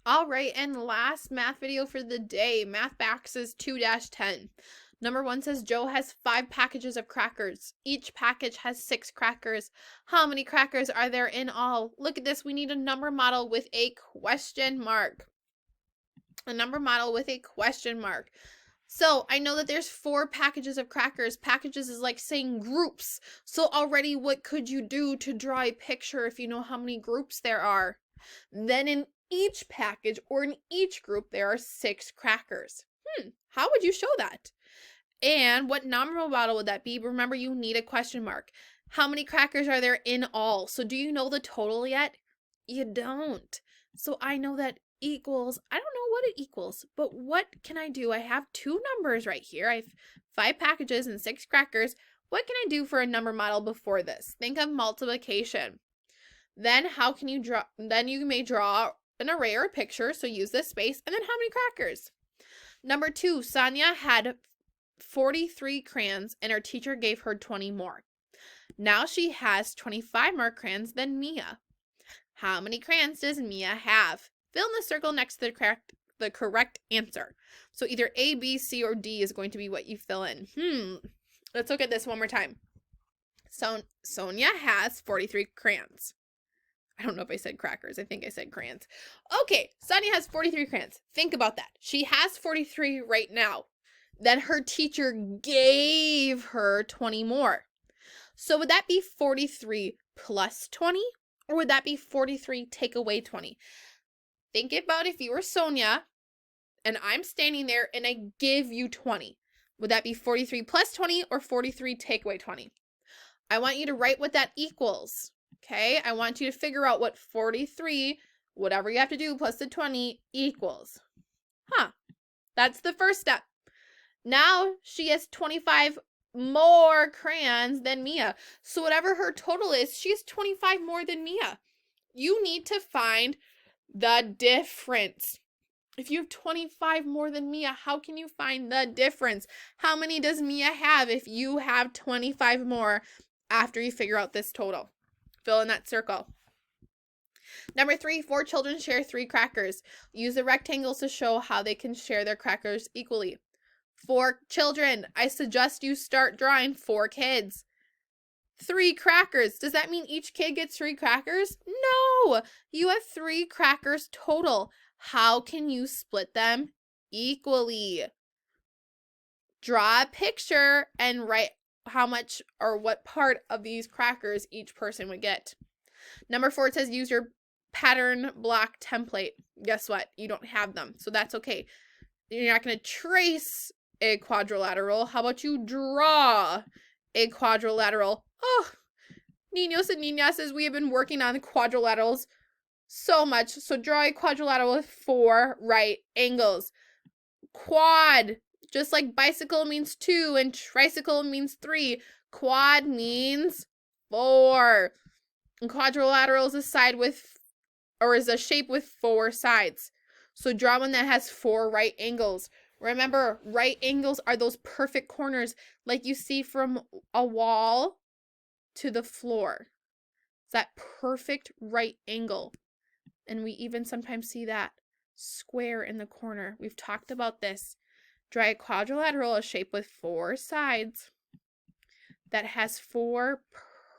All right, and last math video for the day. Math Backs is 2-10. Number 1 says Joe has 5 packages of crackers. Each package has 6 crackers. How many crackers are there in all? Look at this. We need a number model with a question mark. A number model with a question mark. So I know that there's 4 packages of crackers. Packages is like saying groups. So already what could you do to draw a picture if you know how many groups there are? Then in each package or in each group, there are 6 crackers. How would you show that? And what number model would that be? Remember, you need a question mark. How many crackers are there in all? So do you know the total yet? You don't. So I know that equals, I don't know what it equals, but what can I do? I have 2 numbers right here. I have 5 packages and 6 crackers. What can I do for a number model before this? Think of multiplication. Then how can you draw? Then you may draw an array or a picture. So use this space. And then how many crackers? Number 2, Sonia had 43 crayons and her teacher gave her 20 more. Now she has 25 more crayons than Mia. How many crayons does Mia have? Fill in the circle next to the correct answer. So either A, B, C, or D is going to be what you fill in. Let's look at this one more time. So Sonia has 43 crayons. I don't know if I said crackers. I think I said crayons. Okay, Sonia has 43 crayons. Think about that. She has 43 right now. Then her teacher gave her 20 more. So would that be 43 plus 20? Or would that be 43 take away 20? Think about if you were Sonia and I'm standing there and I give you 20. Would that be 43 plus 20 or 43 take away 20? I want you to write what that equals. Okay, I want you to figure out what 43, whatever you have to do, plus the 20 equals. That's the first step. Now she has 25 more crayons than Mia. So whatever her total is, she has 25 more than Mia. You need to find the difference. If you have 25 more than Mia, how can you find the difference? How many does Mia have if you have 25 more after you figure out this total? Fill in that circle. Number 3, 4 children share 3 crackers. Use the rectangles to show how they can share their crackers equally. 4 children. I suggest you start drawing 4 kids. 3 crackers. Does that mean each kid gets 3 crackers? No. You have 3 crackers total. How can you split them equally? Draw a picture and write how much or what part of these crackers each person would get. Number 4, it says use your pattern block template. Guess what? You don't have them, so that's okay. You're not going to trace a quadrilateral. How about you draw a quadrilateral? Oh, Niños and Niñas, we have been working on quadrilaterals so much. So draw a quadrilateral with 4 right angles. Quad, just like bicycle means 2 and tricycle means 3. Quad means 4. And quadrilateral is a side with, or is a shape with 4 sides. So draw one that has 4 right angles. Remember, right angles are those perfect corners like you see from a wall to the floor. It's that perfect right angle. And we even sometimes see that square in the corner. We've talked about this. Draw a quadrilateral, a shape with 4 sides that has 4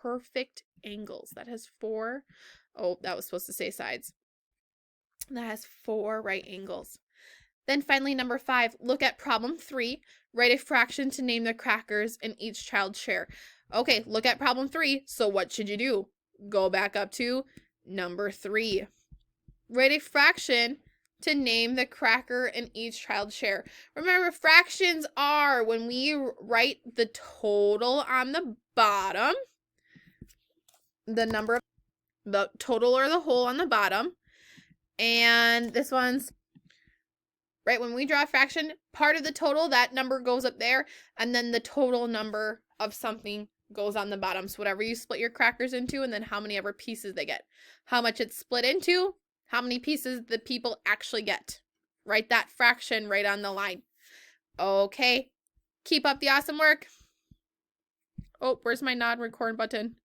perfect angles. That has 4, oh, that was supposed to say sides. That has 4 right angles. Then finally, number 5, look at problem 3. Write a fraction to name the crackers in each child's share. Okay, look at problem 3. So what should you do? Go back up to number 3. Write a fraction to name the cracker in each child's share. Remember, fractions are when we write the total on the bottom, the number, the total or the whole on the bottom, and this one's right, when we draw a fraction, part of the total, that number goes up there, and then the total number of something goes on the bottom. So whatever you split your crackers into, and then how many ever pieces they get. How much it's split into, how many pieces the people actually get. Write that fraction right on the line. Okay, keep up the awesome work. Oh, where's my non-record button?